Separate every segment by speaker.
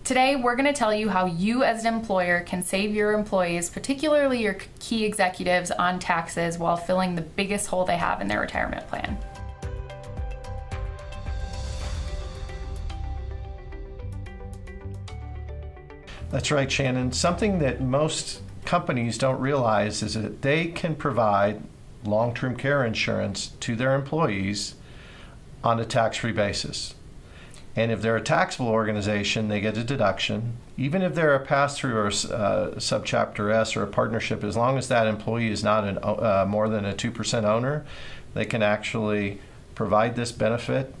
Speaker 1: Today, we're going to tell you how you as an employer can save your employees, particularly your key executives, on taxes while filling the biggest hole they have in their retirement plan.
Speaker 2: That's right, Shannon. Something that most companies don't realize is that they can provide long-term care insurance to their employees on a tax-free basis. And if they're a taxable organization, they get a deduction. Even if they're a pass-through or subchapter S or a partnership, as long as that employee is not more than a 2% owner, they can actually provide this benefit,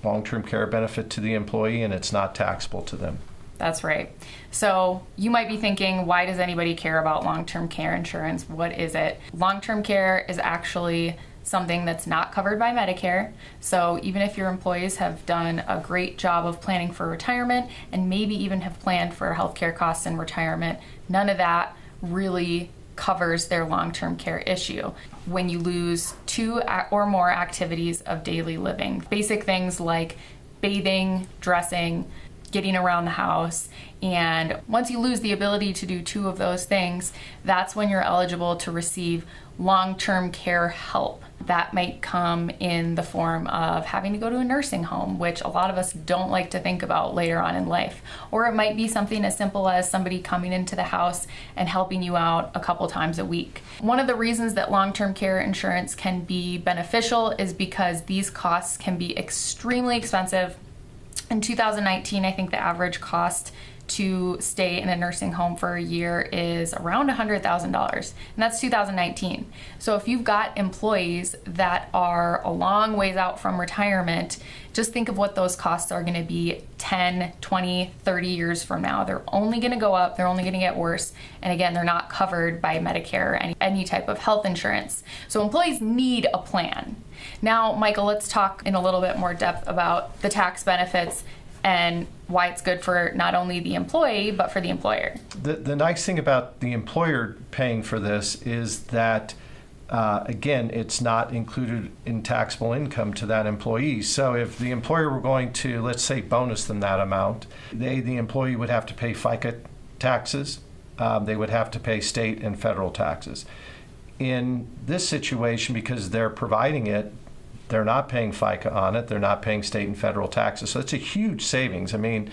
Speaker 2: long-term care benefit, to the employee, and it's not taxable to them.
Speaker 1: That's right. So you might be thinking, why does anybody care about long-term care insurance? What is it? Long-term care is actually something that's not covered by Medicare. So even if your employees have done a great job of planning for retirement and maybe even have planned for healthcare costs in retirement, none of that really covers their long-term care issue. When you lose 2 or more activities of daily living, basic things like bathing, dressing, getting around the house, and once you lose the ability to do 2 of those things, that's when you're eligible to receive long-term care help. That might come in the form of having to go to a nursing home, which a lot of us don't like to think about later on in life. Or it might be something as simple as somebody coming into the house and helping you out a couple times a week. One of the reasons that long-term care insurance can be beneficial is because these costs can be extremely expensive. In 2019, I think the average cost to stay in a nursing home for a year is around $100,000, and that's 2019. So if you've got employees that are a long ways out from retirement, just think of what those costs are going to be 10, 20, 30 years from now. They're only going to go up, they're only going to get worse, and again, they're not covered by Medicare or any type of health insurance. So employees need a plan. Now, Michael, let's talk in a little bit more depth about the tax benefits and why it's good for not only the employee, but for the employer.
Speaker 2: The nice thing about the employer paying for this is that, again, it's not included in taxable income to that employee. So if the employer were going to, let's say, bonus them that amount, the employee would have to pay FICA taxes. They would have to pay state and federal taxes. In this situation, because they're providing it, they're not paying FICA on it. They're not paying state and federal taxes. So it's a huge savings. I mean,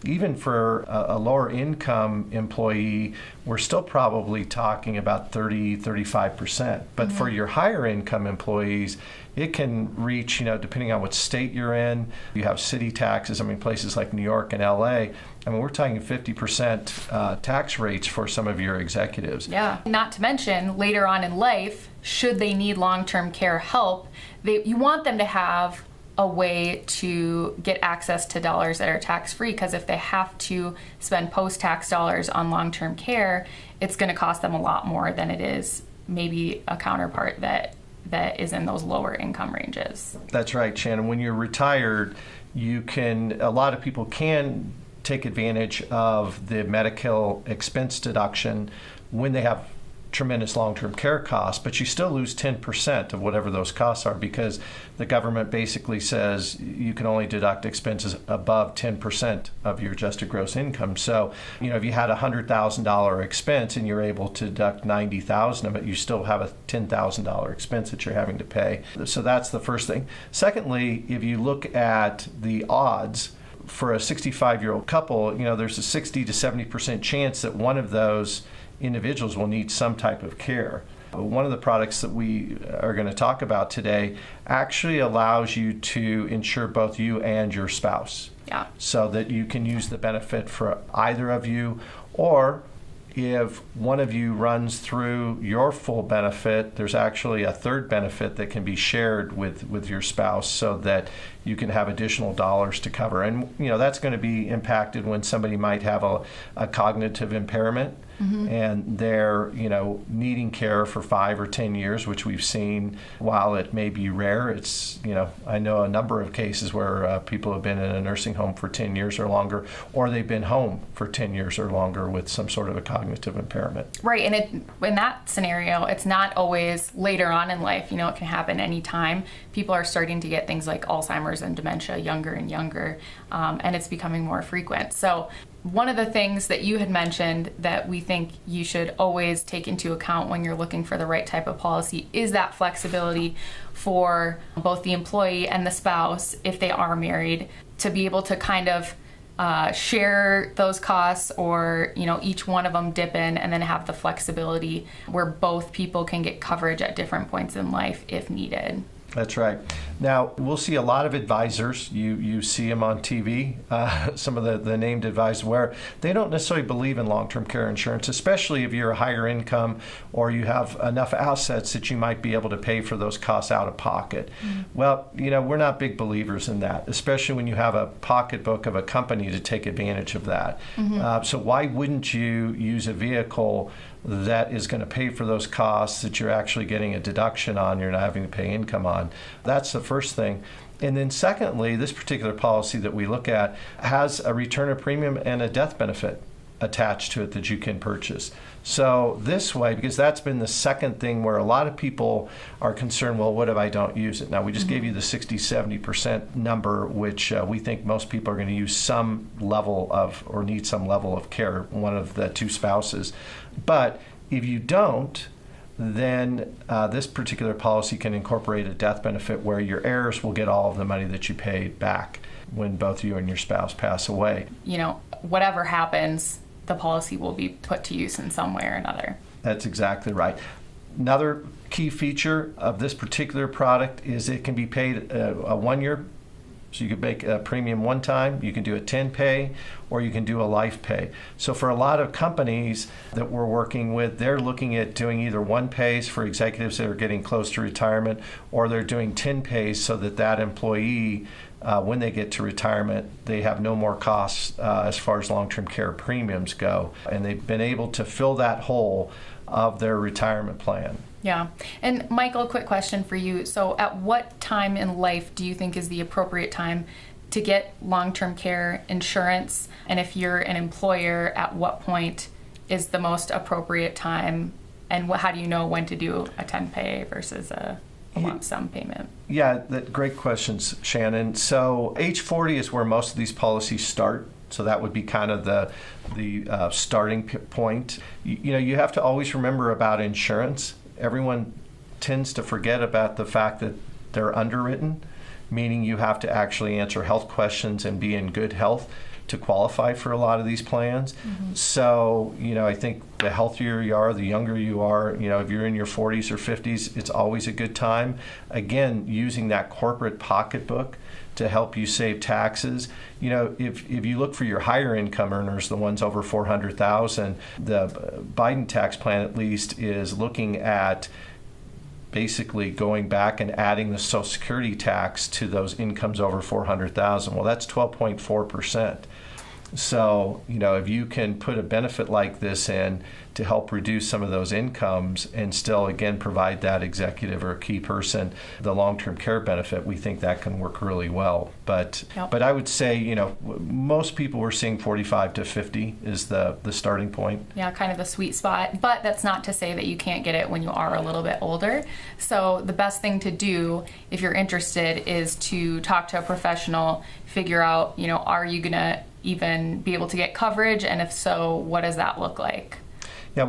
Speaker 2: even for a lower income employee, we're still probably talking about 30, 35%. But for your higher income employees, it can reach, depending on what state you're in, you have city taxes. I mean, places like New York and LA, I mean, we're talking 50% tax rates for some of your executives.
Speaker 1: Yeah. Not to mention, later on in life, should they need long-term care help, you want them to have a way to get access to dollars that are tax-free, because if they have to spend post-tax dollars on long-term care, it's going to cost them a lot more than it is maybe a counterpart that is in those lower income ranges.
Speaker 2: That's right, Shannon. When you're retired, a lot of people can take advantage of the medical expense deduction when they have tremendous long-term care costs, but you still lose 10% of whatever those costs are, because the government basically says you can only deduct expenses above 10% of your adjusted gross income. So, if you had a $100,000 expense and you're able to deduct $90,000 of it, you still have a $10,000 expense that you're having to pay. So that's the first thing. Secondly, if you look at the odds for a 65-year-old couple, there's a 60 to 70% chance that one of those individuals will need some type of care. One of the products that we are going to talk about today actually allows you to insure both you and your spouse.
Speaker 1: Yeah.
Speaker 2: So that you can use the benefit for either of you, or if one of you runs through your full benefit, there's actually a third benefit that can be shared with your spouse, so that you can have additional dollars to cover. And that's going to be impacted when somebody might have a cognitive impairment. And they're, needing care for 5 or 10 years, which we've seen. While it may be rare, it's, I know a number of cases where people have been in a nursing home for 10 years or longer, or they've been home for 10 years or longer with some sort of a cognitive impairment.
Speaker 1: Right, and in that scenario, it's not always later on in life. It can happen anytime. People are starting to get things like Alzheimer's and dementia younger and younger, and it's becoming more frequent. So one of the things that you had mentioned that we think you should always take into account when you're looking for the right type of policy is that flexibility for both the employee and the spouse, if they are married, to be able to kind of share those costs, or each one of them dip in, and then have the flexibility where both people can get coverage at different points in life if needed.
Speaker 2: That's right. Now, we'll see a lot of advisors. You see them on TV, some of the named advisors, where they don't necessarily believe in long-term care insurance, especially if you're a higher income or you have enough assets that you might be able to pay for those costs out of pocket. Mm-hmm. Well, we're not big believers in that, especially when you have a pocketbook of a company to take advantage of that. Mm-hmm. So why wouldn't you use a vehicle that is going to pay for those costs that you're actually getting a deduction on, you're not having to pay income on? That's the first thing. And then secondly, this particular policy that we look at has a return of premium and a death benefit attached to it that you can purchase. So this way, because that's been the second thing where a lot of people are concerned, well, what if I don't use it? Now, we just gave you the 60-70% number, which we think most people are going to use some level of, or need some level of care, one of the two spouses. But if you don't, then this particular policy can incorporate a death benefit where your heirs will get all of the money that you paid back when both you and your spouse pass away.
Speaker 1: Whatever happens, the policy will be put to use in some way or another.
Speaker 2: That's exactly right. Another key feature of this particular product is it can be paid a 1 year. So you can make a premium one time, you can do a 10 pay, or you can do a life pay. So for a lot of companies that we're working with, they're looking at doing either one pays for executives that are getting close to retirement, or they're doing 10 pays so that employee, when they get to retirement, they have no more costs as far as long-term care premiums go. And they've been able to fill that hole of their retirement plan.
Speaker 1: Yeah. And Michael, quick question for you. So at what time in life do you think is the appropriate time to get long-term care insurance? And if you're an employer, at what point is the most appropriate time? And how do you know when to do a 10 pay versus a lump sum payment? Yeah,
Speaker 2: great questions, Shannon. So age 40 is where most of these policies start. So that would be kind of the starting point. You have to always remember about insurance. Everyone tends to forget about the fact that they're underwritten, meaning you have to actually answer health questions and be in good health to qualify for a lot of these plans. Mm-hmm. So, I think the healthier you are, the younger you are, if you're in your 40s or 50s, it's always a good time. Again, using that corporate pocketbook to help you save taxes. If you look for your higher income earners, the ones over $400,000, the Biden tax plan at least is looking at basically going back and adding the Social Security tax to those incomes over $400,000. Well, that's 12.4%. So, if you can put a benefit like this in to help reduce some of those incomes and still, again, provide that executive or key person the long-term care benefit, we think that can work really well. But I would say, most people we're seeing 45 to 50 is the starting point. Yeah,
Speaker 1: kind of the sweet spot. But that's not to say that you can't get it when you are a little bit older. So the best thing to do if you're interested is to talk to a professional, figure out, are you going to even be able to get coverage? And if so, what does that look like?
Speaker 2: Yeah,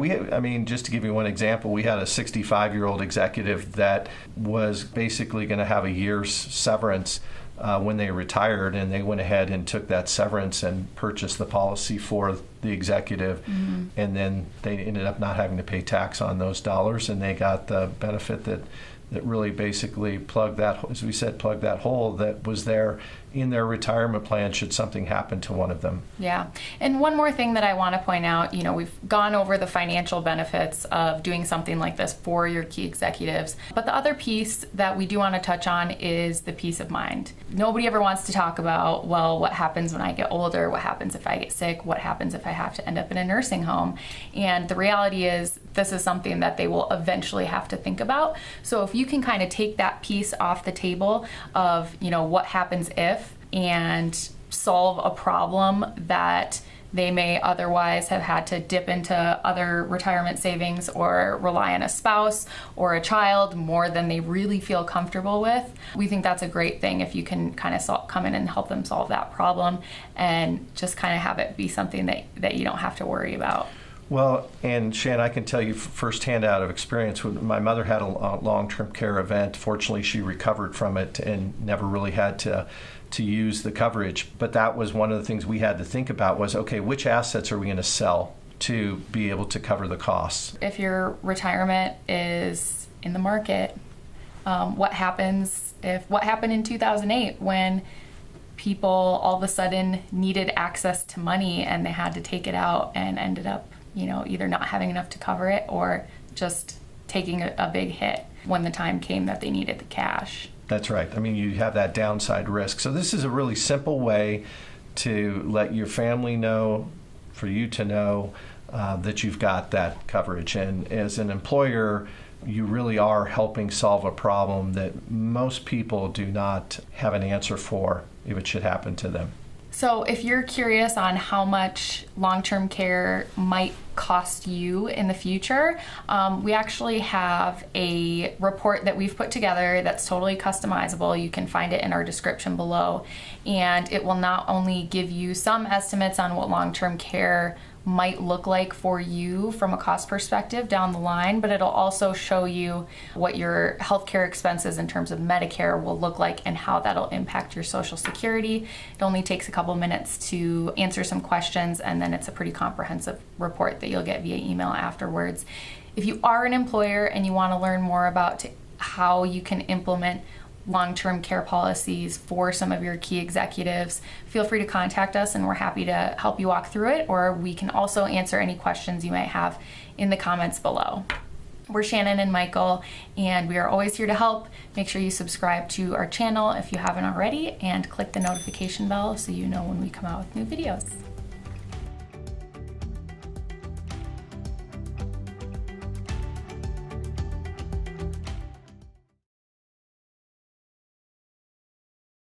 Speaker 2: just to give you one example, we had a 65-year-old executive that was basically going to have a year's severance when they retired, and they went ahead and took that severance and purchased the policy for the executive. Mm-hmm. And then they ended up not having to pay tax on those dollars, and they got the benefit that really basically plugged that, as we said, plugged that hole that was there in their retirement plan should something happen to one of them.
Speaker 1: Yeah. And one more thing that I want to point out, we've gone over the financial benefits of doing something like this for your key executives. But the other piece that we do want to touch on is the peace of mind. Nobody ever wants to talk about, well, what happens when I get older? What happens if I get sick? What happens if I have to end up in a nursing home? And the reality is this is something that they will eventually have to think about. So if you can kind of take that piece off the table of, what happens if, and solve a problem that They may otherwise have had to dip into other retirement savings or rely on a spouse or a child more than they really feel comfortable with. We think that's a great thing if you can kind of come in and help them solve that problem and just kind of have it be something that you don't have to worry about.
Speaker 2: Well, and Shan, I can tell you firsthand out of experience, when my mother had a long-term care event, fortunately she recovered from it and never really had to use the coverage. But that was one of the things we had to think about was, okay, which assets are we going to sell to be able to cover the costs?
Speaker 1: If your retirement is in the market, what happened in 2008 when people all of a sudden needed access to money and they had to take it out and ended up either not having enough to cover it or just taking a big hit when the time came that they needed the cash.
Speaker 2: That's right. I mean, you have that downside risk. So this is a really simple way to let your family know, for you to know that you've got that coverage. And as an employer, you really are helping solve a problem that most people do not have an answer for if it should happen to them.
Speaker 1: So if you're curious on how much long-term care might cost you in the future, we actually have a report that we've put together that's totally customizable. You can find it in our description below. And it will not only give you some estimates on what long-term care might look like for you from a cost perspective down the line, but it'll also show you what your healthcare expenses in terms of Medicare will look like and how that'll impact your Social Security. It only takes a couple minutes to answer some questions, and then it's a pretty comprehensive report that you'll get via email afterwards. If you are an employer and you want to learn more about how you can implement long-term care policies for some of your key executives, feel free to contact us and we're happy to help you walk through it, or we can also answer any questions you might have in the comments below. We're Shannon and Michael, and we are always here to help. Make sure you subscribe to our channel if you haven't already, and click the notification bell so you know when we come out with new videos.